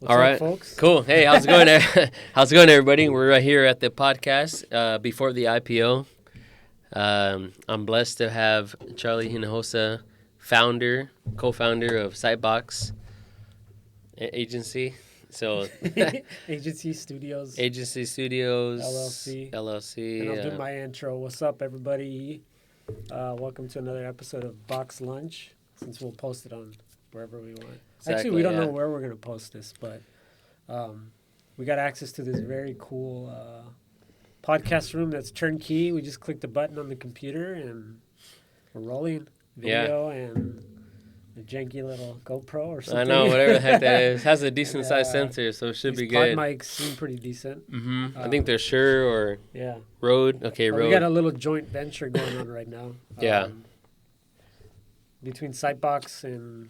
All right, folks? Cool. Hey, how's it going? How's it going, everybody? We're right here at the podcast before the IPO. I'm blessed to have Charlie Hinojosa, co-founder of Sightbox agency. So Agency Studios, LLC. And I'll do my intro. What's up, everybody? Welcome to another episode of Boxlunch, since we'll post it on wherever we want. Actually, we don't know where we're going to post this, but we got access to this very cool podcast room that's turnkey. We just clicked the button on the computer, and we're rolling video and a janky little GoPro or something. I know, whatever the heck that is. Has a decent sized sensor, so it should be good. Pod mics seem pretty decent. Mm-hmm. I think they're Shure or Rode. Okay, Rode. We got a little joint venture going on right now. Between Sightbox and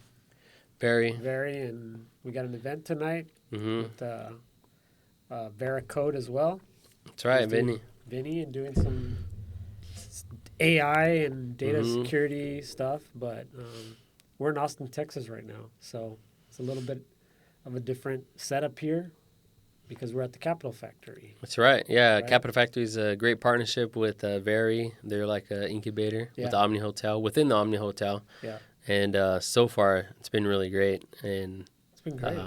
Vari, and we got an event tonight with Veracode as well. That's right, Vinny, and doing some AI and data security stuff. But we're in Austin, Texas right now, so it's a little bit of a different setup here because we're at the Capital Factory. That's right. Yeah, right? Capital Factory is a great partnership with Vari. They're like an incubator with the Omni Hotel, within the Omni Hotel. Yeah. And so far, it's been really great. And it's been great.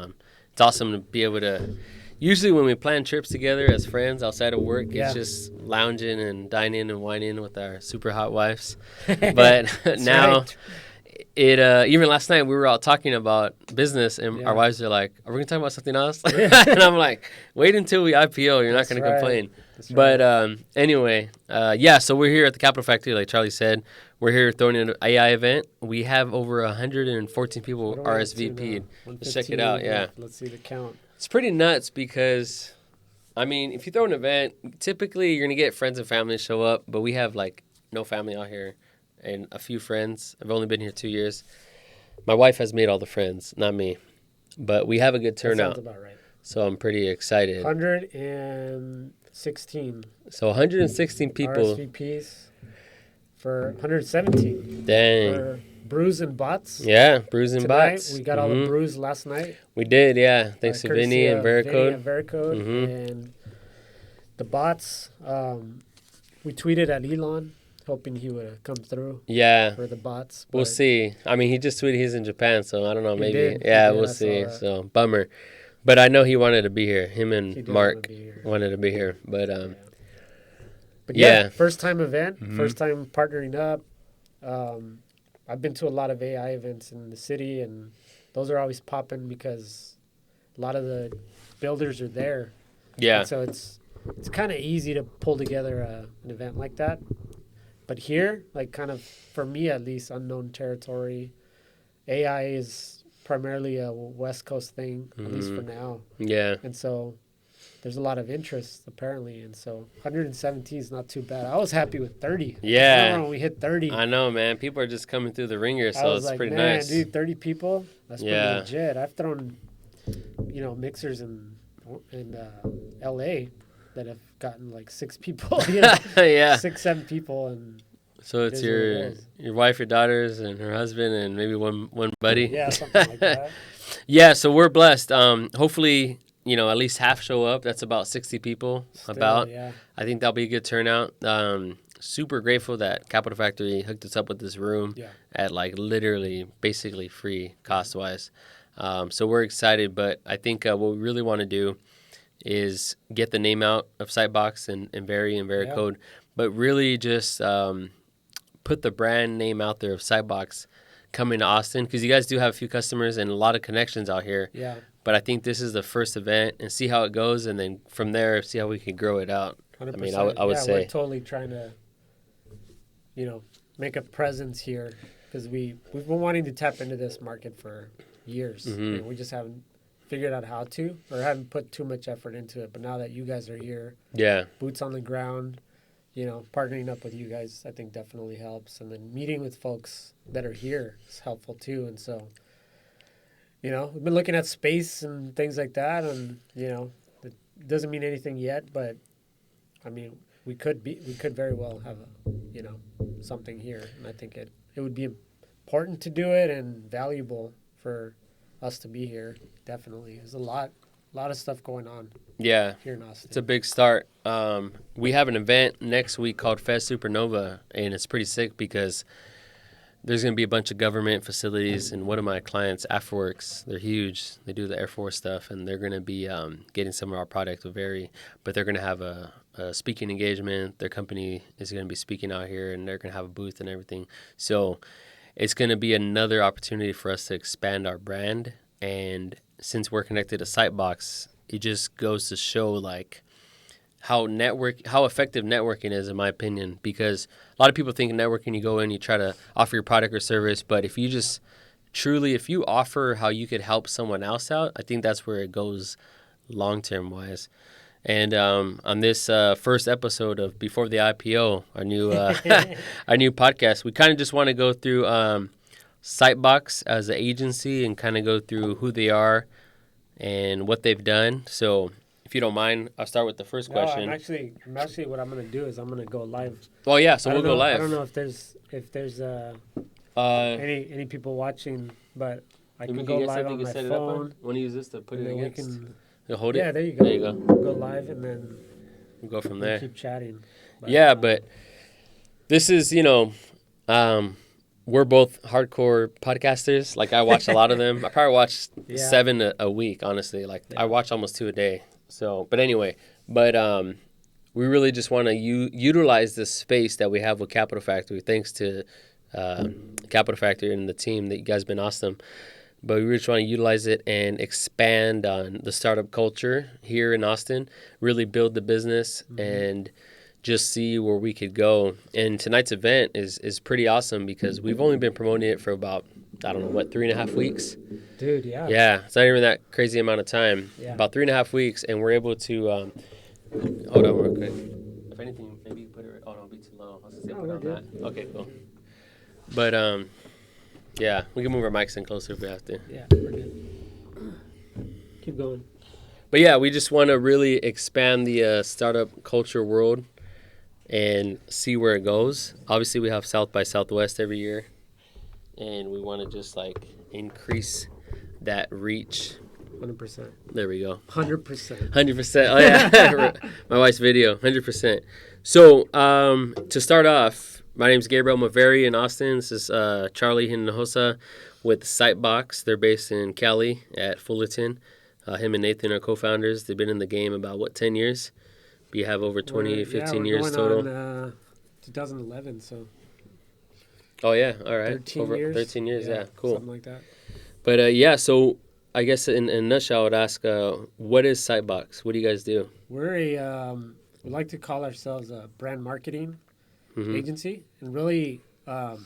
It's awesome to be able to... Usually when we plan trips together as friends outside of work, it's just lounging and dining and wining with our super hot wives. But now... Right. Even last night we were all talking about business, and our wives are like, "Are we gonna talk about something else?" And I'm like, "Wait until we IPO. You're not gonna complain." That's right. But anyway, so we're here at the Capital Factory, like Charlie said. We're here throwing an AI event. We have over 114 people RSVP'd. Let's check it out. Yeah. Let's see the count. It's pretty nuts because, I mean, if you throw an event, typically you're gonna get friends and family to show up, but we have like no family out here. And a few friends. I've only been here 2 years. My wife has made all the friends, not me. But we have a good turnout. That sounds about right. So I'm pretty excited. 116. So 116 people. RSVPs for 117. Dang. For Brews and Bots. Yeah, Brews and Bots. We got all the brews last night. We did, yeah. Thanks to Vinny and Veracode. And the bots, we tweeted at Elon, hoping he would come through. Yeah. For the bots. We'll see. I mean, he just tweeted he's in Japan, so I don't know. Maybe. We'll see. So, bummer. But I know he wanted to be here. Him and Mark wanted to be here. But first time event, first time partnering up. I've been to a lot of AI events in the city, and those are always popping because a lot of the builders are there. Yeah. And so it's kind of easy to pull together an event like that. But here, like kind of, for me at least, unknown territory. AI is primarily a West Coast thing, at least for now. Yeah. And so there's a lot of interest, apparently. And so 117 is not too bad. I was happy with 30. Yeah. I remember when we hit 30. I know, man. People are just coming through the ringer, so it's pretty nice. Dude, 30 people? That's pretty legit. I've thrown, mixers in L.A., that have gotten like 6 people, 6, 7 people, and so it's your wife, your daughters, and her husband, and maybe one buddy. Yeah, something like that. Yeah, so we're blessed. Hopefully, at least half show up. That's about 60 people. I think that'll be a good turnout. Super grateful that Capital Factory hooked us up with this room at like literally, basically free cost wise. So we're excited, but I think what we really want to do is get the name out of Sightbox and Vari and Veracode, but really just put the brand name out there of Sightbox coming to Austin, because you guys do have a few customers and a lot of connections out here. Yeah. But I think this is the first event, and see how it goes, and then from there, see how we can grow it out. 100%. I mean, I would say. We're totally trying to, make a presence here, because we've been wanting to tap into this market for years. And we just haven't figured out how to, or haven't put too much effort into it. But now that you guys are here, boots on the ground, partnering up with you guys, I think definitely helps. And then meeting with folks that are here is helpful too. And so, we've been looking at space and things like that, and it doesn't mean anything yet, but I mean, we could very well have something here, and I think it would be important to do it and valuable for us to be here. Definitely, there's a lot of stuff going on. Yeah, here in Austin. It's a big start. We have an event next week called Fest Supernova, and it's pretty sick because there's going to be a bunch of government facilities, and one of my clients, AFWorks, they're huge. They do the Air Force stuff, and they're going to be getting some of our product with Vari, but they're going to have a speaking engagement. Their company is going to be speaking out here, and they're going to have a booth and everything. So it's going to be another opportunity for us to expand our brand. And since we're connected to Sightbox, it just goes to show like how effective networking is, in my opinion, because a lot of people think networking, you go in, you try to offer your product or service, but if you just truly, if you offer how you could help someone else out, I think that's where it goes long-term wise. And on this first episode of Before the IPO, our new our new podcast, we kind of just want to go through Sightbox as an agency and kind of go through who they are and what they've done. So if you don't mind, I'll start with the first question. I'm actually what I'm going to do is I'm going to go live. Oh yeah, so we'll go live. I don't know if there's any people watching, but I can go live on my phone. Want to use this to put it against? Hold it? Yeah, there you go. There you go. Go live and then we'll go from there. Keep chatting. But this is, we're both hardcore podcasters. Like, I watch a lot of them. I probably watch 7 a week, honestly. Like, I watch almost 2 a day. So, but anyway, we really just want to utilize this space that we have with Capital Factory. Thanks to Capital Factory and the team that you guys have been awesome. But we really just want to utilize it and expand on the startup culture here in Austin, really build the business and just see where we could go. And tonight's event is pretty awesome because we've only been promoting it for about, 3.5 weeks? Dude, yeah. Yeah, it's not even that crazy amount of time. Yeah. About 3.5 weeks, and we're able to, hold on real quick. If anything, maybe you put it, it'll be too low. I'll just put it on that. Okay, cool. But, yeah, we can move our mics in closer if we have to. Yeah, we're good. Keep going. But yeah, we just want to really expand the startup culture world and see where it goes. Obviously, we have South by Southwest every year, and we want to just like increase that reach. 100%. There we go. 100%. 100%. Oh yeah, my wife's video. 100%. So to start off, my name's Gabriel. I'm a Vari in Austin. This is Charlie Hinojosa with Sightbox. They're based in Cali at Fullerton. Him and Nathan are co-founders. They've been in the game about, 10 years? We have over 15 years total. On 2011, so. Oh, yeah. All right. 13 years. 13 years, yeah. Cool. Something like that. But, so I guess in a nutshell, I would ask, what is Sightbox? What do you guys do? We're we like to call ourselves a brand marketing agency. And really, the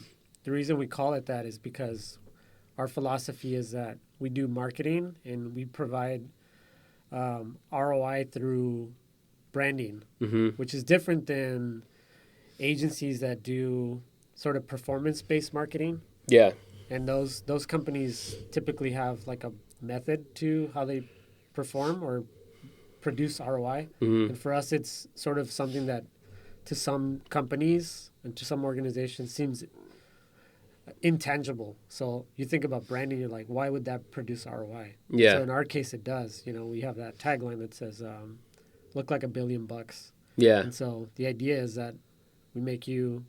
reason we call it that is because our philosophy is that we do marketing and we provide ROI through branding, which is different than agencies that do sort of performance-based marketing. Yeah. And those companies typically have like a method to how they perform or produce ROI. And for us, it's sort of something that to some companies and to some organizations seems intangible. So you think about branding, you're like, why would that produce ROI? Yeah. So in our case, it does. We have that tagline that says, look like $1 billion. Yeah. And so the idea is that we make you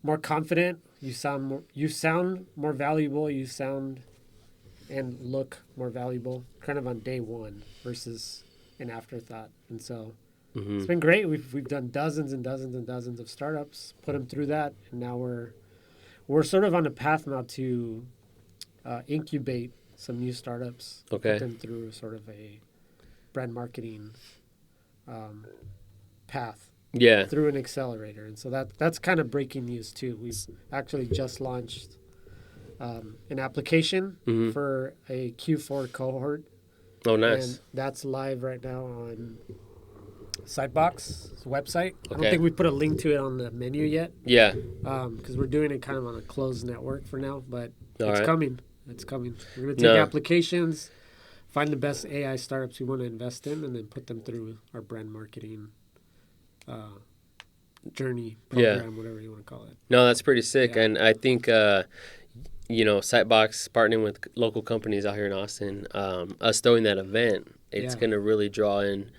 more confident. You sound more valuable. You sound and look more valuable kind of on day one versus an afterthought. And so it's been great. We've done dozens and dozens and dozens of startups, put them through that, and now we're sort of on a path now to incubate some new startups. Okay. Put them through sort of a brand marketing path. Yeah. Through an accelerator. And so that's kind of breaking news too. We've actually just launched an application for a Q4 cohort. Oh, nice. And that's live right now on Sightbox website. Okay. I don't think we put a link to it on the menu yet. Yeah. Because we're doing it kind of on a closed network for now, but it's coming. It's coming. We're going to take applications, find the best AI startups we want to invest in, and then put them through our brand marketing journey program, whatever you want to call it. No, that's pretty sick. Yeah. And I think Sightbox partnering with local companies out here in Austin, us throwing that event, it's going to really draw in,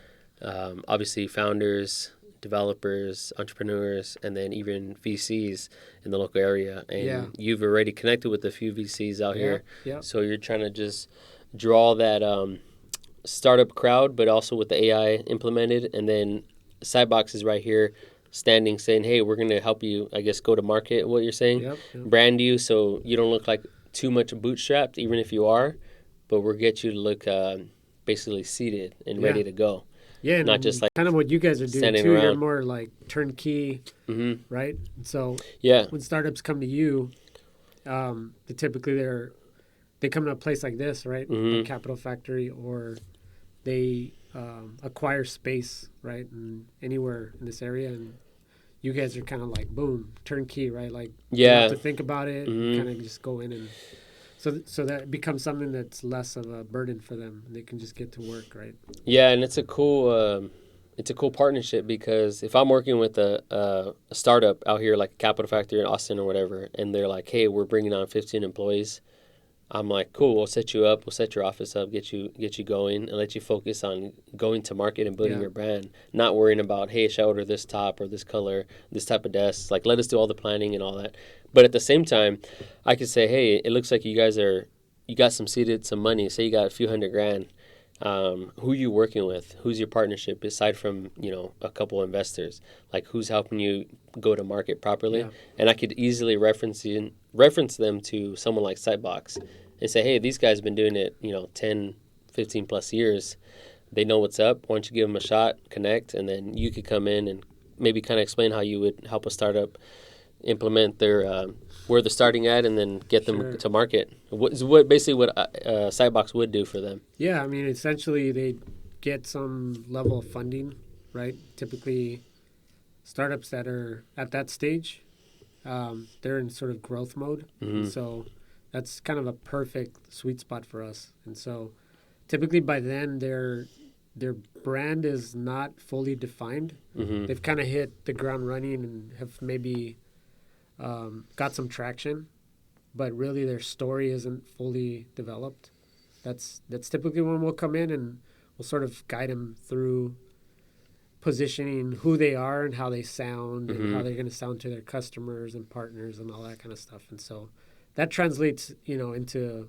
obviously, founders, developers, entrepreneurs, and then even VCs in the local area. And you've already connected with a few VCs out here. Yeah. So you're trying to just draw that startup crowd, but also with the AI implemented. And then Sightbox is right here standing saying, hey, we're going to help you, I guess, go to market, what you're saying, brand you so you don't look like too much bootstrapped, even if you are, but we'll get you to look basically seated and ready to go. Yeah, not just like kind of what you guys are doing too. Around. You're more like turnkey, right? And so when startups come to you, they come to a place like this, right? A Capital Factory, or they acquire space, right, and anywhere in this area, and you guys are kind of like boom, turnkey, right? Like you don't have to think about it, kind of just go in, and so that becomes something that's less of a burden for them. They can just get to work, right? Yeah, and it's a cool partnership, because if I'm working with a startup out here like a Capital Factory in Austin or whatever, and they're like, hey, we're bringing on 15 employees. I'm like, cool, we'll set you up, we'll set your office up, get you going, and let you focus on going to market and building your brand, not worrying about, hey, should I order this top or this color, this type of desk. Like, let us do all the planning and all that. But at the same time, I could say, hey, it looks like you got some money. Say you got a few $100,000. Who are you working with? Who's your partnership aside from, a couple investors? Like, who's helping you go to market properly? And I could easily reference them to someone like Sightbox and say, hey, these guys have been doing it, 10, 15 plus years. They know what's up. Why don't you give them a shot, connect, and then you could come in and maybe kind of explain how you would help a startup implement their where they're starting at, and then get them to market. What Sightbox would do for them. Yeah, I mean, essentially they get some level of funding, right? Typically, startups that are at that stage, they're in sort of growth mode. And so that's kind of a perfect sweet spot for us. And so typically by then their brand is not fully defined. They've kind of hit the ground running and have maybe got some traction, but really their story isn't fully developed. That's typically when we'll come in and we'll sort of guide them through positioning who they are and how they sound and how they're going to sound to their customers and partners and all that kind of stuff. And so that translates, into,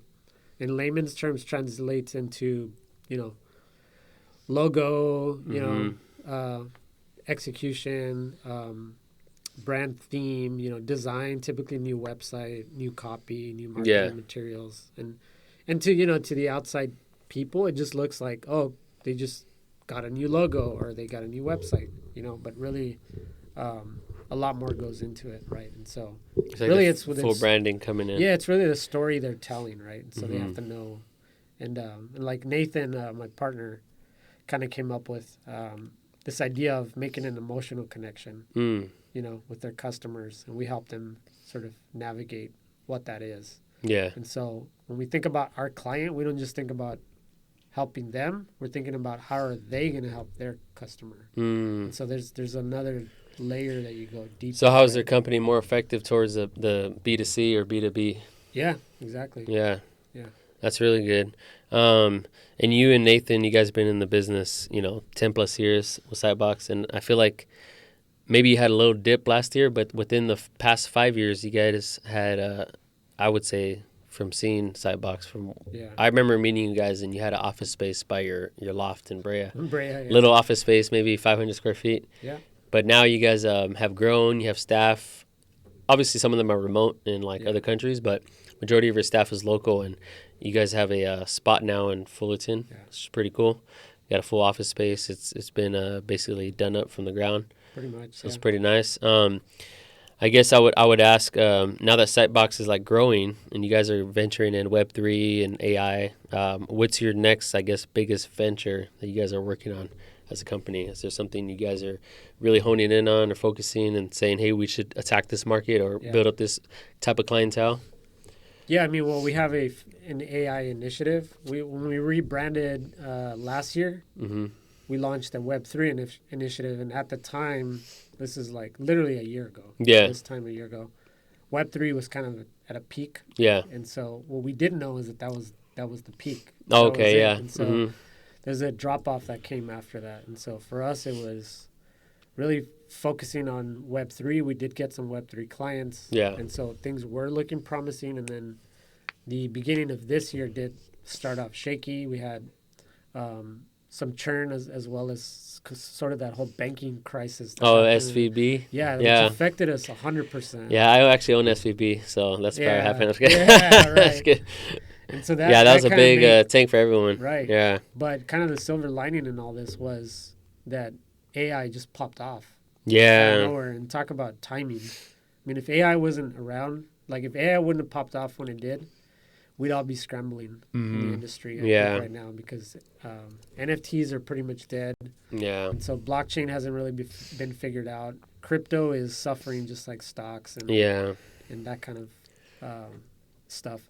in layman's terms, translates into, logo, execution, brand theme, design, typically new website, new copy, new marketing materials. And to the outside people, it just looks like, oh, they just got a new logo or they got a new website, but really a lot more goes into it, right? And so it's like really it's full branding coming in. Yeah, it's really the story they're telling, right? And so they have to know. And like Nathan, my partner, kind of came up with this idea of making an emotional connection, with their customers, and we help them sort of navigate what that is. Yeah. And so when we think about our client, we don't just think about helping them. We're thinking about how are they going to help their customer. And so there's another layer that you go deep. So how is their company more effective towards the B2C or B2B? Yeah, exactly. Yeah. That's really good. And you and Nathan, you guys have been in the business, 10 plus years with Sightbox, and I feel like maybe you had a little dip last year, but within the past 5 years, you guys had, I would say, from seeing Sightbox, I remember meeting you guys, and you had an office space by your loft in Brea. Little office space, maybe 500 square feet. Yeah. But now you guys have grown. You have staff. Obviously, some of them are remote in other countries, but majority of your staff is local, and you guys have a spot now in Fullerton. It's pretty cool. You got a full office space. It's been basically done up from the ground. Pretty much. So it's pretty nice. I guess I would ask, now that Sightbox is growing and you guys are venturing in Web3 and AI, what's your next, I guess, biggest venture that you guys are working on as a company? Is there something you guys are really honing in on or focusing and saying, hey, we should attack this market or build up this type of clientele? Yeah, I mean, well, we have an AI initiative. When we rebranded last year, we launched a Web3 initiative, and at the time, this is literally a year ago. Yeah. This time a year ago, Web3 was kind of at a peak. Yeah. And so what we didn't know is that was the peak. Oh, okay, yeah. And so there's a drop off that came after that. And so for us, it was really focusing on Web3. We did get some Web3 clients. Yeah. And so things were looking promising. And then the beginning of this year did start off shaky. We had some churn as well as sort of that whole banking crisis. SVB? Yeah, which affected us 100%. Yeah, I actually own SVB, so that's probably happened. Yeah, right. And so that was a big tank for everyone. Right. Yeah. But kind of the silver lining in all this was that AI just popped off. Yeah. Out of nowhere, and talk about timing. I mean, if AI wasn't around, like if AI wouldn't have popped off when it did, we'd all be scrambling in the industry I think right now, because NFTs are pretty much dead. Yeah. And so blockchain hasn't really been figured out. Crypto is suffering just like stocks and that kind of stuff.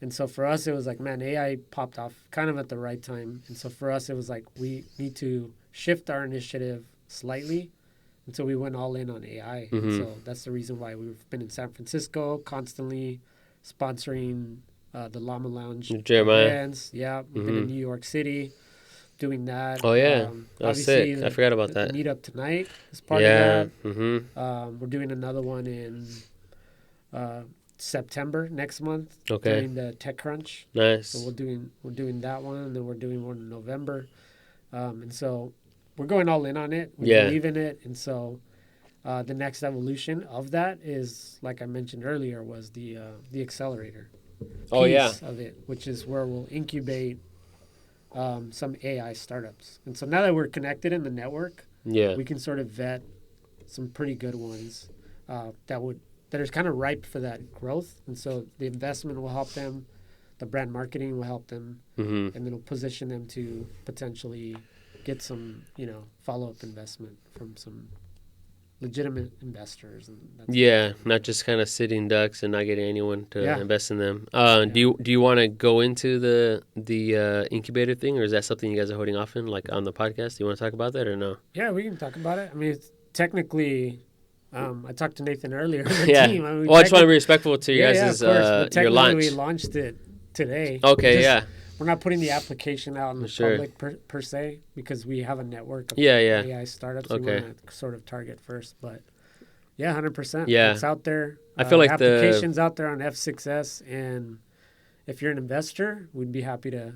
And so for us, it was like, man, AI popped off kind of at the right time. And so for us, it was like, we need to shift our initiative slightly. And so we went all in on AI. And so that's the reason why we've been in San Francisco constantly sponsoring the Llama Lounge events. Yeah, we've been in New York City doing that. Oh, yeah. That's sick. I forgot about that. The meetup tonight is part of that. We're doing another one in September next month. Okay. During the Tech Crunch. Nice. So we're doing that one, and then we're doing one in November. And so we're going all in on it. We believe in it. And so the next evolution of that is, like I mentioned earlier, was the accelerator piece of it, which is where we'll incubate some AI startups. And so now that we're connected in the network, we can sort of vet some pretty good ones that are kind of ripe for that growth. And so the investment will help them, the brand marketing will help them, and then it'll position them to potentially get some, follow-up investment from some legitimate investors. And not just kind of sitting ducks and not getting anyone to invest in them. Do you want to go into the incubator thing, or is that something you guys are holding off in, like on the podcast? Do you want to talk about that or no? Yeah, we can talk about it. I mean, it's technically, I talked to Nathan earlier. Team. I mean, I just want to be respectful to you guys' your launch. We launched it today. Okay, We're not putting the application out in the public per se, because we have a network of AI startups we want to sort of target first. But 100%. Yeah. It's out there. I feel like application's out there on F6S, and if you're an investor, we'd be happy to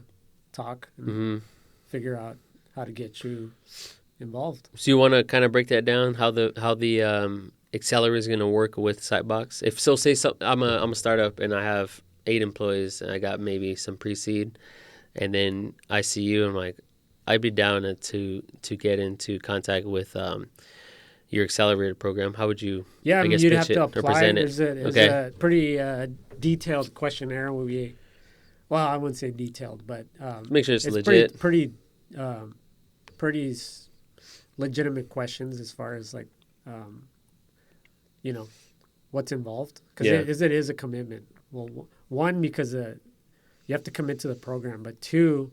talk and figure out how to get you involved. So you want to kind of break that down, how the accelerator is going to work with Sightbox? If so, say I'm a startup and I have 8 employees and I got maybe some pre-seed, and then I see you and I'm like, I'd be down to get into contact with your accelerator program. How would you? Yeah, you'd have to apply. There's a pretty detailed questionnaire. I wouldn't say detailed, but make sure it's legit. Pretty legitimate questions as far as like, what's involved, because it is a commitment. Well, one, because you have to commit to the program, but 2,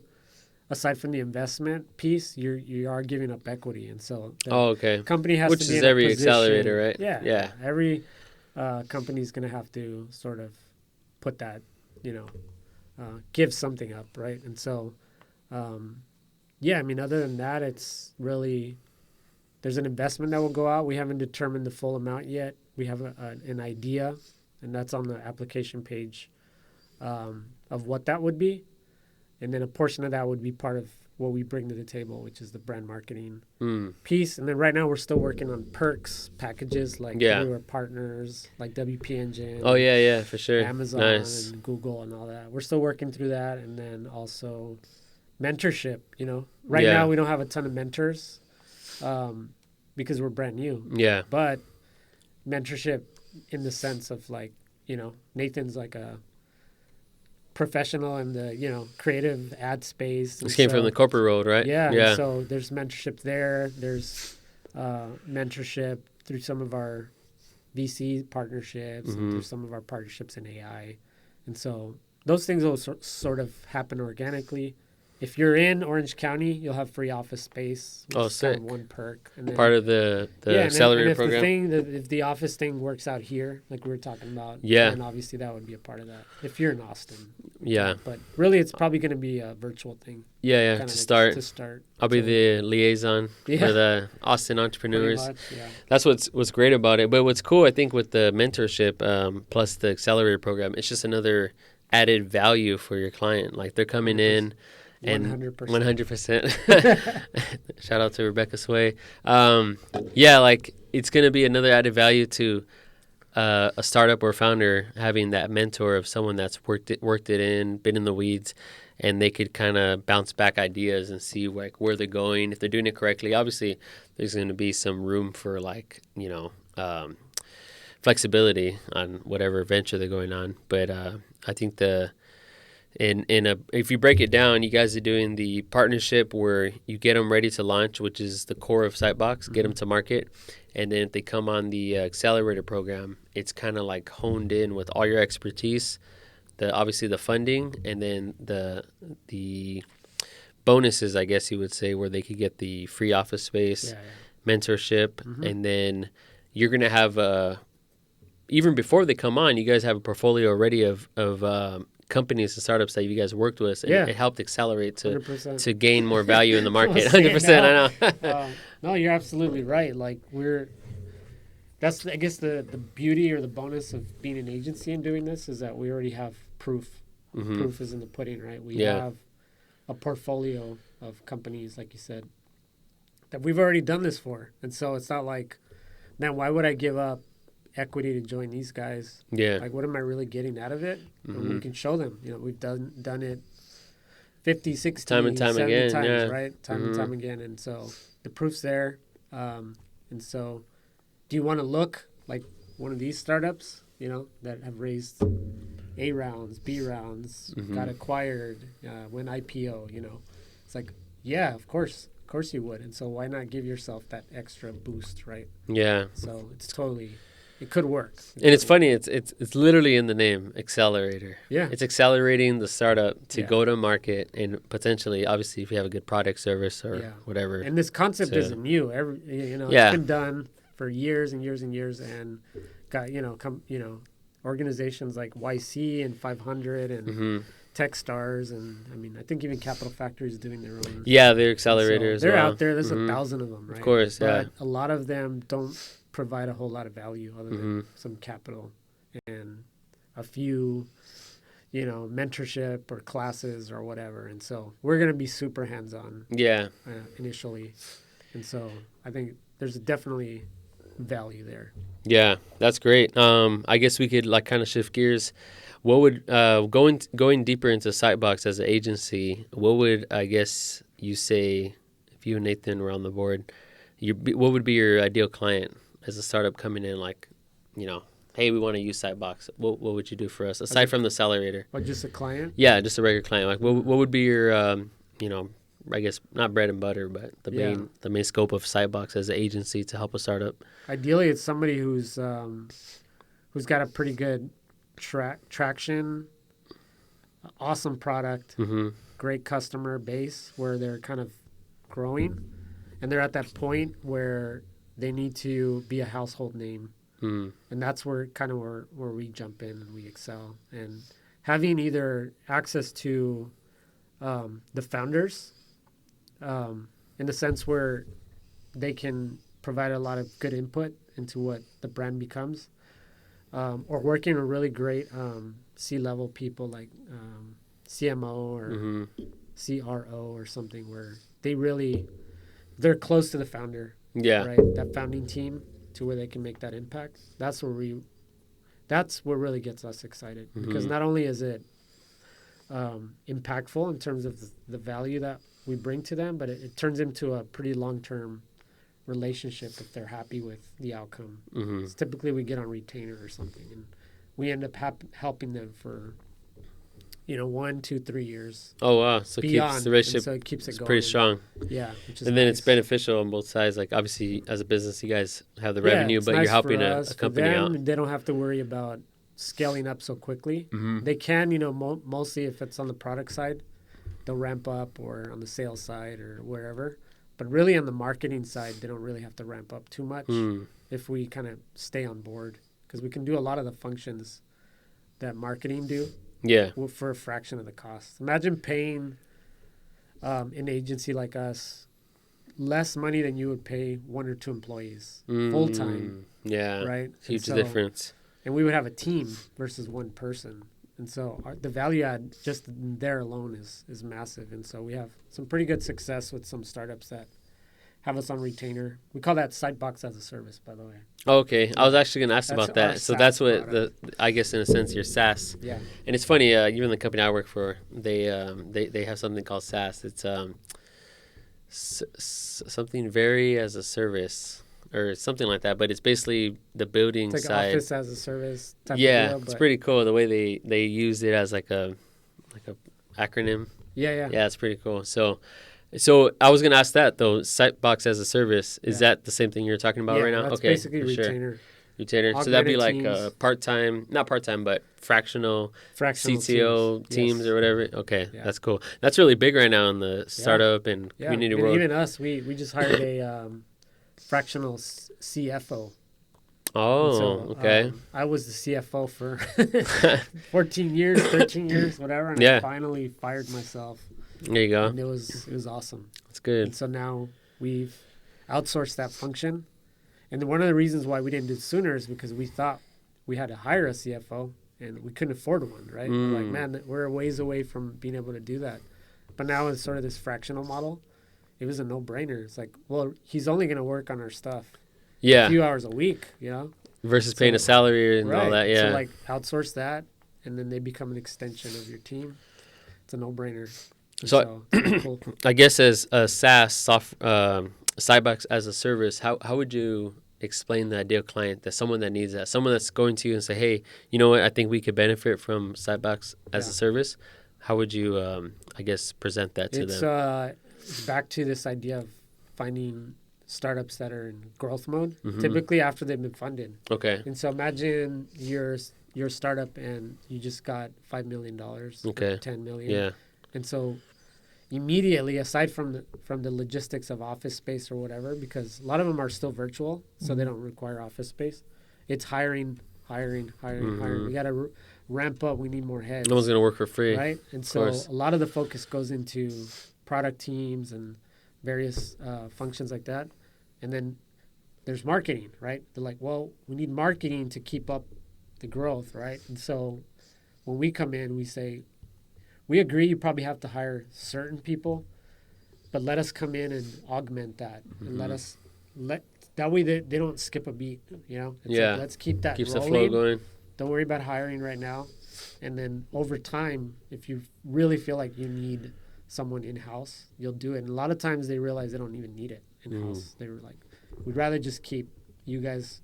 aside from the investment piece, you are giving up equity, and so the company has which to be is in every a position, accelerator, right? Yeah. Every company's going to have to sort of put that, give something up, right? And so, I mean, other than that, it's really, there's an investment that will go out. We haven't determined the full amount yet. We have an idea, and that's on the application page of what that would be. And then a portion of that would be part of what we bring to the table, which is the brand marketing piece. And then right now we're still working on perks packages like through our partners like WP Engine. Oh, yeah, for sure. Amazon and Google and all that. We're still working through that. And then also mentorship, Right now we don't have a ton of mentors because we're brand new. Yeah. But mentorship in the sense of like, Nathan's like a professional in the, creative ad space. This came from the corporate world, right? Yeah. So there's mentorship there. There's mentorship through some of our VC partnerships, and through some of our partnerships in AI. And so those things will sort of happen organically. if you're in Orange County, you'll have free office space. Oh, sick. Kind of one perk. And then, part of the accelerator program. If the office thing works out here, like we were talking about, then obviously that would be a part of that. If you're in Austin. Yeah. But really, it's probably going to be a virtual thing. Yeah, to start. I'll be the liaison for the Austin entrepreneurs. Much, That's what's great about it. But what's cool, I think, with the mentorship plus the accelerator program, it's just another added value for your client. Like they're coming in. And 100%. Shout out to Rebecca Sway. Like it's going to be another added value to a startup or founder having that mentor of someone that's worked it in, been in the weeds, and they could kind of bounce back ideas and see like where they're going. If they're doing it correctly, obviously there's going to be some room for like, flexibility on whatever venture they're going on. But I think if you break it down, you guys are doing the partnership where you get them ready to launch, which is the core of Sightbox, get them to market. And then if they come on the accelerator program, it's kind of like honed in with all your expertise, obviously the funding, and then the bonuses, I guess you would say, where they could get the free office space, mentorship, and then you're going to have even before they come on, you guys have a portfolio already of companies and startups that you guys worked with, and it helped accelerate to gain more value in the market. 100%, I know. No, you're absolutely right. Like that's I guess the beauty or the bonus of being an agency and doing this is that we already have proof. Proof is in the pudding, right? We have a portfolio of companies, like you said, that we've already done this for, and so it's not like, man, why would I give up equity to join these guys? Like, what am I really getting out of it? And we can show them, we've done it 50, 60 time and time again, times, right? Time and time again. And so the proof's there. And so do you want to look like one of these startups, that have raised A rounds, B rounds, got acquired, went IPO, it's like, yeah, of course you would. And so why not give yourself that extra boost, right? So it could work. And it's funny, it's literally in the name, accelerator. It's accelerating the startup to go to market and potentially, obviously, if you have a good product, service, or whatever. And this concept isn't new. It's been done for years and years and years, and got organizations like YC and 500 and Techstars, and I mean, I think even Capital Factory is doing their own. They're accelerators. So they're out there. There's 1,000 of them, right? Of course, but a lot of them don't provide a whole lot of value other than some capital and a few, mentorship or classes or whatever. And so we're going to be super hands-on initially. And so I think there's definitely value there. Yeah, that's great. I guess we could kind of shift gears. What would, going deeper into Sightbox as an agency, what would, I guess you say, if you and Nathan were on the board, what would be your ideal client as a startup coming in, hey, we want to use Sightbox. What would you do for us, aside from the accelerator? Or just a client? Yeah, just a regular client. Like, what would be your, I guess not bread and butter, but the main scope of Sightbox as an agency to help a startup? Ideally, it's somebody who's got a pretty good traction, awesome product, great customer base where they're kind of growing, and they're at that point where they need to be a household name. And that's where we jump in and we excel. And having either access to the founders in the sense where they can provide a lot of good input into what the brand becomes, or working with really great C-level people like CMO or CRO or something where they're close to the founder. Right, that founding team, to where they can make that impact. That's what really gets us excited, because not only is it impactful in terms of the value that we bring to them, but it turns into a pretty long-term relationship if they're happy with the outcome. Typically we get on retainer or something, and we end up helping them for 1, 2, 3 years. Oh wow! So beyond, the relationship so it keeps it going. Pretty strong. Yeah, which is and then it's beneficial on both sides. Like obviously, as a business, you guys have the revenue, but you're helping a company out. They don't have to worry about scaling up so quickly. They can, mostly if it's on the product side, they'll ramp up, or on the sales side or wherever. But really on the marketing side, they don't really have to ramp up too much if we kind of stay on board, because we can do a lot of the functions that marketing do for a fraction of the cost. Imagine paying an agency like us less money than you would pay 1 or 2 employees full time. Yeah, right. Huge difference. And we would have a team versus one person, and so the value add just there alone is massive. And so we have some pretty good success with some startups that have us on retainer. We call that Sightbox as a service, by the way. Okay, I was actually going to ask about that. So that's what I guess in a sense your SaaS. Yeah. And it's funny, even the company I work for, they have something called SaaS. It's something Vari as a service or something like that, but it's basically the building it's like side. Office as a service type of deal, it's pretty cool the way they use it as like a acronym. Yeah. Yeah, it's pretty cool. So I was gonna ask that though. Sightbox as a service, is that the same thing you're talking about right now? That's basically retainer. Sure. Retainer. So that'd be like a part-time, not part-time, but fractional CTO teams or whatever. Okay, that's cool. That's really big right now in the startup and community world. Even us, we just hired a fractional CFO. Oh, so, okay. I was the CFO for 14 years, 13 years, whatever, and I finally fired myself. There you go. And it was awesome. That's good. And so now we've outsourced that function. And one of the reasons why we didn't do it sooner is because we thought we had to hire a CFO, and we couldn't afford one, right? We're like, man, we're a ways away from being able to do that. But now it's sort of this fractional model. It was a no-brainer. It's like, well, he's only going to work on our stuff a few hours a week, versus paying a salary and all that. Yeah. So like outsource that, and then they become an extension of your team. It's a no-brainer. So cool. I guess as a SaaS Sightbox as a service, how would you explain the ideal client, that someone that needs that, someone that's going to you and say, hey, you know what, I think we could benefit from Sightbox as a service? How would you, I guess, present that to them? It's back to this idea of finding startups that are in growth mode, typically after they've been funded. Okay. And so imagine your startup and you just got $5 million, or $10 million. Yeah. And so immediately, aside from the logistics of office space or whatever, because a lot of them are still virtual, so they don't require office space, it's hiring. We got to ramp up. We need more heads. No one's going to work for free. Right? And so a lot of the focus goes into product teams and various functions like that. And then there's marketing, right? They're like, well, we need marketing to keep up the growth, right? And so when we come in, we say, we agree you probably have to hire certain people, but let us come in and augment that, and that way they don't skip a beat, It's like, let's keep that keeps rolling. The flow going. Don't worry about hiring right now, and then over time, if you really feel like you need someone in house, you'll do it. And a lot of times they realize they don't even need it in house. They were like, we'd rather just keep you guys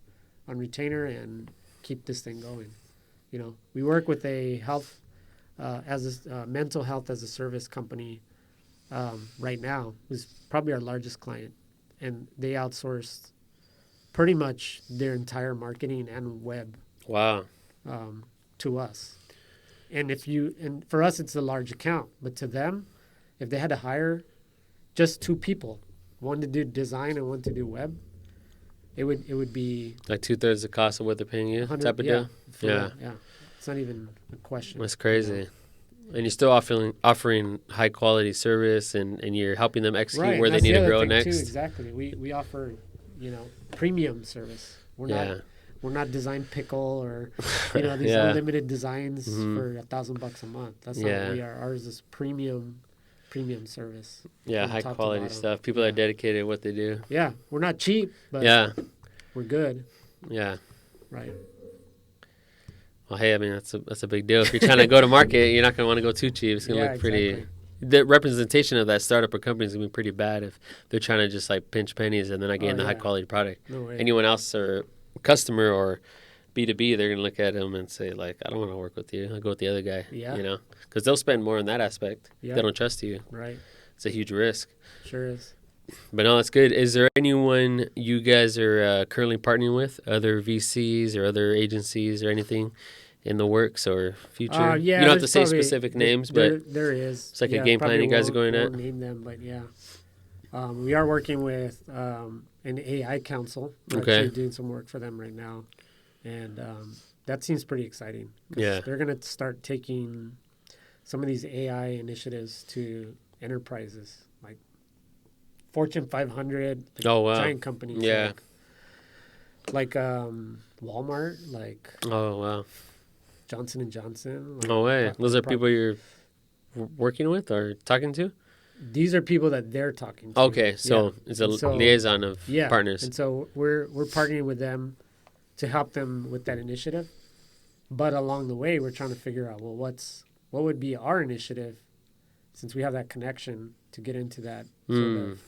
on retainer and keep this thing going. We work with a mental health as a service company right now, who's probably our largest client, and they outsourced pretty much their entire marketing and web to us. And for us it's a large account, but to them, if they had to hire just 2 people, one to do design and one to do web, it would be like 2/3 the cost of what they're paying you type of deal. Yeah. It's not even a question. That's crazy. And you're still offering high quality service, and you're helping them execute where they need to grow next. Too, exactly. We offer, premium service. We're not design pickle or these unlimited designs for $1,000 a month. That's not what we are. Ours is premium service. Yeah, high quality stuff. People are dedicated to what they do. Yeah, we're not cheap, but we're good. Yeah. Right. Well, hey, I mean, that's a big deal. If you're trying to go to market, you're not going to want to go too cheap. It's going to look pretty... Exactly. The representation of that startup or company is going to be pretty bad if they're trying to just like pinch pennies and they're not getting the high-quality product. No way. Anyone else or customer or B2B, they're going to look at them and say, like, I don't want to work with you. I'll go with the other guy, Because they'll spend more on that aspect. They don't trust you. Right. It's a huge risk. Sure is. But no, that's good. Is there anyone you guys are currently partnering with, other VCs or other agencies or anything in the works or future? Yeah, you don't have to say specific names, but there is. It's like a game plan you guys are going at. Won't name them, but yeah. We are working with an AI council. We're actually doing some work for them right now. And that seems pretty exciting. Yeah. They're going to start taking some of these AI initiatives to enterprises, like Fortune 500, giant companies. Yeah. Like Walmart, like Johnson & Johnson. Like, no way. Those are people you're working with or talking to? These are people that they're talking to. Okay, so it's a liaison of partners. And so we're partnering with them to help them with that initiative. But along the way, we're trying to figure out, well, what would be our initiative, since we have that connection to get into that sort of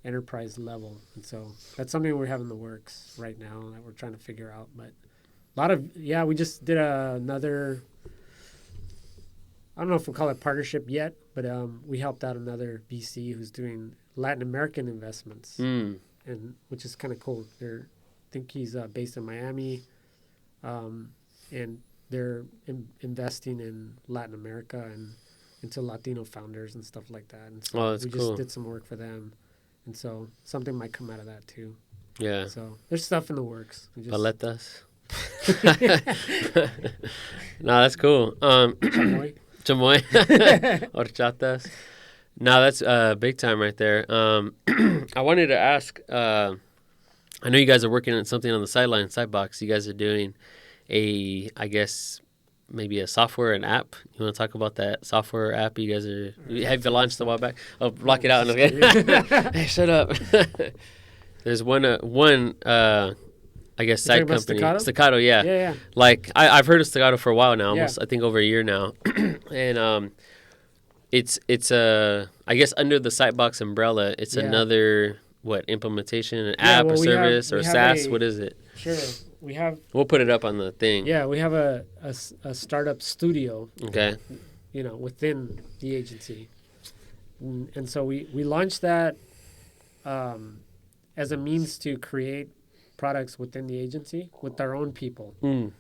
enterprise level. And so that's something we have in the works right now that we're trying to figure out. But a lot of, we just did another, I don't know if we'll call it partnership yet, but we helped out another VC who's doing Latin American investments, and which is kind of cool. I think he's based in Miami, and they're investing in Latin America and into Latino founders and stuff like that. And so that's we cool. Just did some work for them, and so something might come out of that too. Yeah. So there's stuff in the works. Paletas. No, that's cool. Chamoy. Horchatas. No, that's big time right there. I wanted to ask, I know you guys are working on something on the sideline, Sightbox. You guys are doing I guess, maybe a software, an app. You want to talk about that software app you guys have you launched a while back? Oh, block it out. Hey, shut up. There's one I guess side company. Staccato, yeah. Yeah. Like I've heard of Staccato for a while now, almost I think over a year now. And it's I guess under the Sightbox umbrella, it's another implementation, an app or service or SaaS? What is it? Sure. We'll put it up on the thing. Yeah, we have a startup studio. Okay. Within the agency. And so we launched that as a means to create products within the agency with our own people. And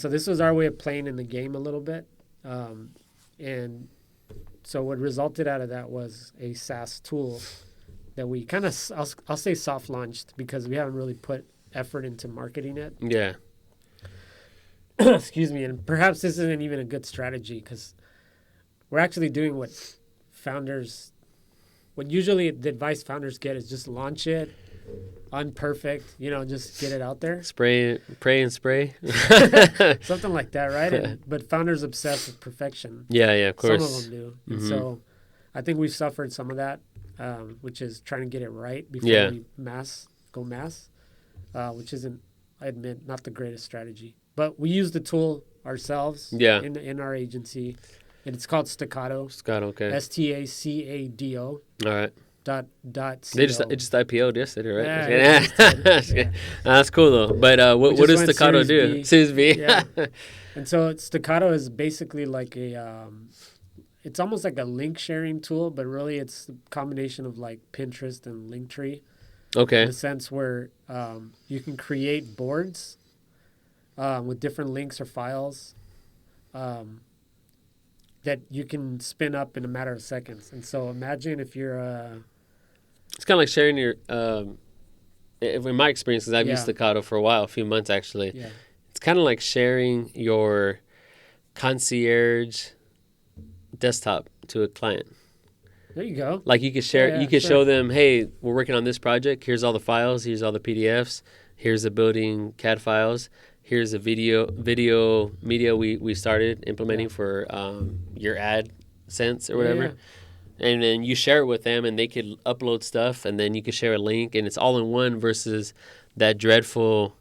so this was our way of playing in the game a little bit. And so what resulted out of that was a SaaS tool that we kind of, I'll say soft launched, because we haven't really put effort into marketing it. Yeah. Excuse me. And perhaps this isn't even a good strategy, because we're actually doing what usually the advice founders get is just launch it, unperfect, just get it out there. Pray and spray. Something like that, right? But founders obsess with perfection. Yeah, of course. Some of them do. And so I think we've suffered some of that, which is trying to get it right before we go mass, which isn't, I admit, not the greatest strategy. But we use the tool ourselves in our agency, and it's called Staccato. Staccato, okay. STACADO. All right. Dot They just IPO'd yesterday, right? Yeah. That's cool though. But what does Staccato do? Series B. Yeah. And so Staccato is basically like it's almost like a link sharing tool, but really it's a combination of like Pinterest and Linktree. Okay. In the sense where you can create boards with different links or files that you can spin up in a matter of seconds. And so imagine if you're it's kind of like sharing your, in my experience, because I've used Staccato for a few months actually. Yeah. It's kind of like sharing your concierge desktop to a client. There you go. Like you could share, you could show them, hey, we're working on this project. Here's all the files. Here's all the PDFs. Here's the building CAD files. Here's the video media we started implementing for your ad sense or whatever. Yeah. And then you share it with them, and they could upload stuff, and then you could share a link, and it's all in one versus that dreadful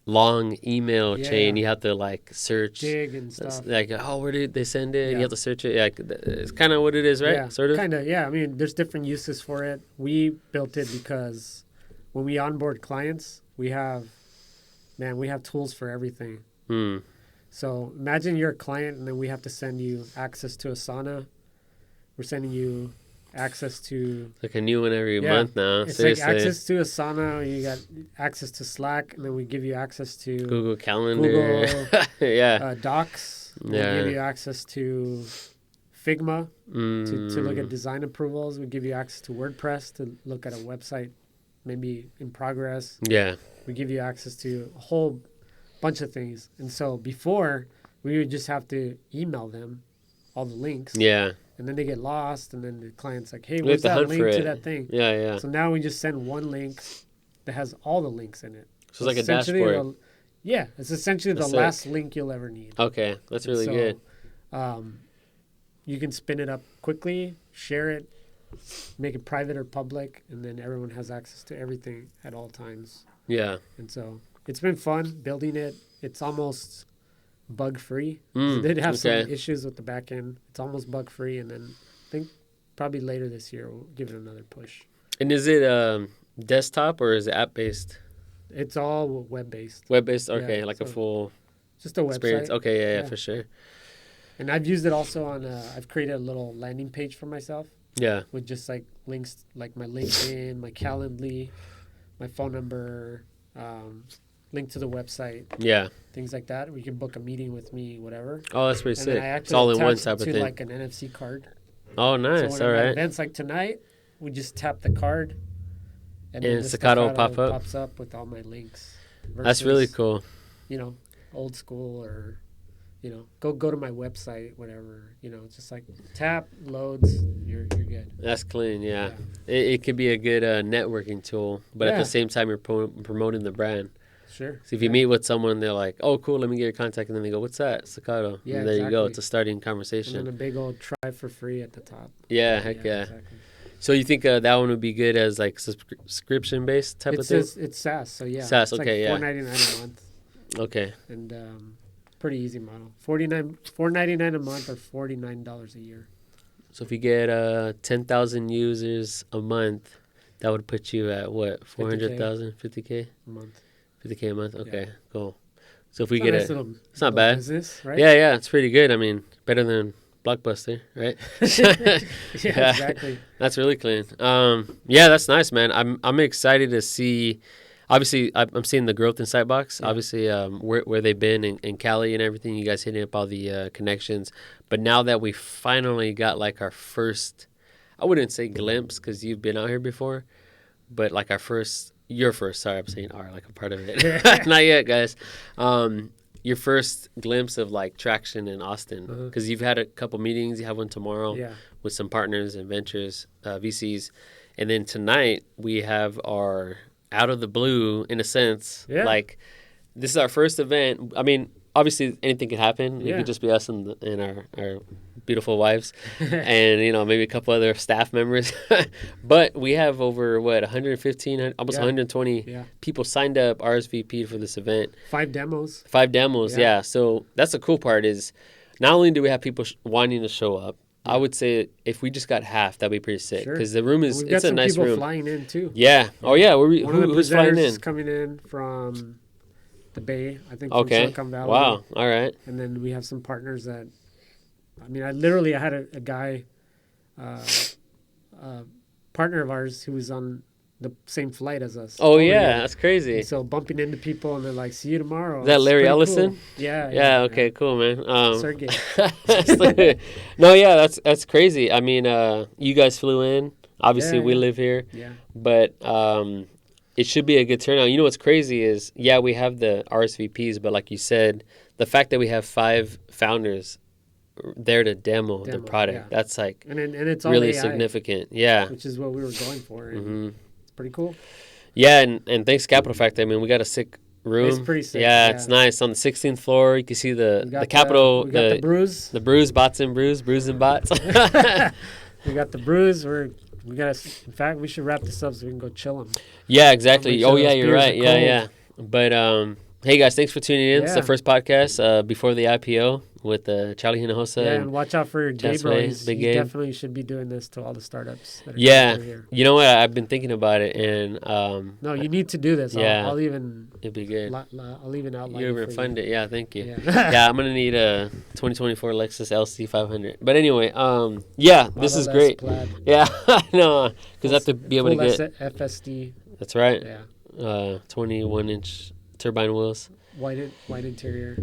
long email chain. You have to like search, dig and stuff. Like, where did they send it? You have to search it. Yeah, it's kind of what it is, right? Yeah, sort of. Kind of. Yeah. I mean, there's different uses for it. We built it because when we onboard clients, we have tools for everything. So imagine you're a client, and then we have to send you access to Asana. We're sending you access to like a new one every month now. It's seriously. like access to Asana. You got access to Slack, and then we give you access to Google Calendar, Google, Docs. We give you access to Figma to look at design approvals. We give you access to WordPress to look at a website maybe in progress. Yeah. We give you access to a whole bunch of things. And so before, we would just have to email them all the links. Yeah. And then they get lost, and then the client's like, hey, where's that link to that thing? Yeah, yeah. So now we just send one link that has all the links in it. So it's like a dashboard. It's essentially the last link you'll ever need. Okay, that's really good. You can spin it up quickly, share it, make it private or public, and then everyone has access to everything at all times. Yeah. And so it's been fun building it. It's almost bug-free. It did have some issues with the back end. It's almost bug-free, and then I think probably later this year we'll give it another push. And is it desktop or is it app-based? It's all web-based. Web-based? Okay, like a full just a website. Experience. Okay, yeah, for sure. And I've used it also on, I've created a little landing page for myself. Yeah. With just like links, like my LinkedIn, my Calendly, my phone number, link to the website. Yeah. Things like that. We can book a meeting with me, whatever. Oh, that's pretty sick. It's all in one type of thing. like an NFC card. Oh, nice. So all right. Events like tonight, we just tap the card. And then Staccato pops up with all my links. That's really cool. Old school or, go to my website, whatever. It's just like tap, loads, you're good. That's clean, yeah. It could be a good networking tool, but at the same time, you're promoting the brand. Sure. So if you meet with someone, they're like, oh, cool, let me get your contact. And then they go, what's that? Staccato. Yeah, and there you go. It's a starting conversation. And then a big old try for free at the top. Yeah, heck yeah. Exactly. So you think that one would be good as like subscription-based type of thing? It's SaaS, so yeah. SaaS, it's okay, like $4.99 a month. Okay. And pretty easy model. $4.99 a month or $49 a year. So if you get 10,000 users a month, that would put you at what? 400,000, 50K a month. 50K a month. Okay, cool. So if we get it's not bad. Business, right? Yeah, it's pretty good. I mean, better than Blockbuster, right? yeah, exactly. That's really clean. Yeah, that's nice, man. I'm excited to see. Obviously, I'm seeing the growth in Sightbox. Yeah. Obviously, where they've been in Cali and everything. You guys hitting up all the connections. But now that we finally got like our first, I wouldn't say glimpse because you've been out here before, but like your first. Sorry, I'm saying our like a part of it. Not yet, guys. Your first glimpse of like traction in Austin because you've had a couple meetings. You have one tomorrow with some partners and ventures, VCs, and then tonight we have our out of the blue, in a sense, like this is our first event. I mean, obviously anything could happen. It could just be us and our beautiful wives and, maybe a couple other staff members. But we have over, 115, almost 120 people signed up, RSVP for this event. 5 demos. 5 demos, yeah. So that's the cool part is not only do we have people wanting to show up, I would say if we just got half, that'd be pretty sick because the room is it's a nice room. We've got some people flying in too. Yeah. Oh yeah. One of the who's flying in? Is coming in from the Bay. I think from Silicon Valley. Wow. All right. And then we have some partners that. I mean, I had a guy, partner of ours who was on the same flight as us. Oh yeah, that's crazy. And so bumping into people and they're like, "See you tomorrow." Is that Larry Ellison? Cool. Yeah. Yeah. Okay. Cool, man. Sergey. No, yeah, that's crazy. I mean, you guys flew in. Obviously, we live here. Yeah. But it should be a good turnout. You know what's crazy is, we have the RSVPs, but like you said, the fact that we have 5 founders there to demo the product, that's like and it's all really AI, significant. Yeah. Which is what we were going for. And it's pretty cool. Yeah, and thanks Capital Factor. I mean, we got a sick room. It's pretty sick. Yeah, it's nice. On the 16th floor, you can see the Capitol. We got the Brews. The Brews, Bots and Brews and Bots. We got the Brews. In fact, we should wrap this up so we can go chill them. Yeah, exactly. Oh, yeah, you're right. Yeah. But hey guys, thanks for tuning in. It's the first podcast before the IPO with Charlie Hinojosa. Yeah, and watch out for Gabriel. He definitely should be doing this to all the startups that are here. You know what? I've been thinking about it, and no, you need to do this. Yeah, I'll even it'd be good. I'll even outline. You even fund it? Yeah, thank you. Yeah, I'm gonna need a 2024 Lexus LC 500. But anyway, this is great. Plaid. Yeah, no, because I have to be able to get FSD. That's right. Yeah. 21-inch turbine wheels. White interior.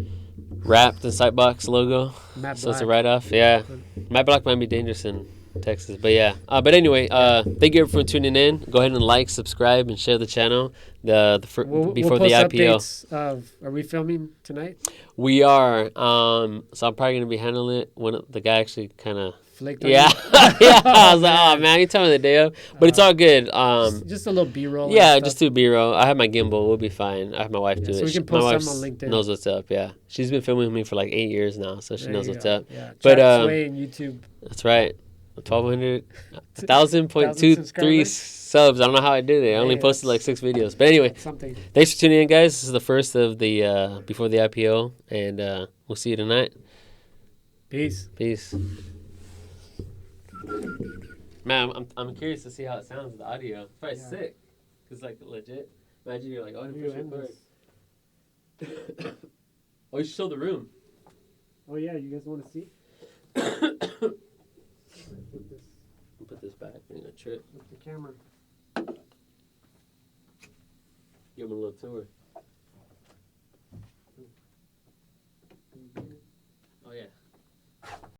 Wrapped the Sightbox logo. Matte so black. It's a write-off. Yeah. Matte black might be dangerous in Texas. But yeah. But anyway, thank you for tuning in. Go ahead and like, subscribe, and share the channel before the IPO. Are we filming tonight? We are. So I'm probably going to be handling it when the guy actually kind of... Flaked on yeah. Yeah. I was like, oh, man, you tell me the day of. But it's all good. Just a little B-roll. Yeah, just do B-roll. I have my gimbal. We'll be fine. I have my wife do it. So we can post my wife some on LinkedIn. Knows what's up, yeah. She's been filming with me for like 8 years now, so she knows what's up. Yeah. But Sway and YouTube. That's right. 1,000.23 subs. I don't know how I did it. I only posted like 6 videos. But anyway, thanks for tuning in, guys. This is the first of the before the IPO, and we'll see you tonight. Peace. Man, I'm curious to see how it sounds with the audio. It's probably sick. Because, like, legit. Imagine you're like, oh, I didn't push record. Oh, you should show the room. Oh, yeah. You guys want to see? Put this back. I'm going to trip. With the camera. Give him a little tour.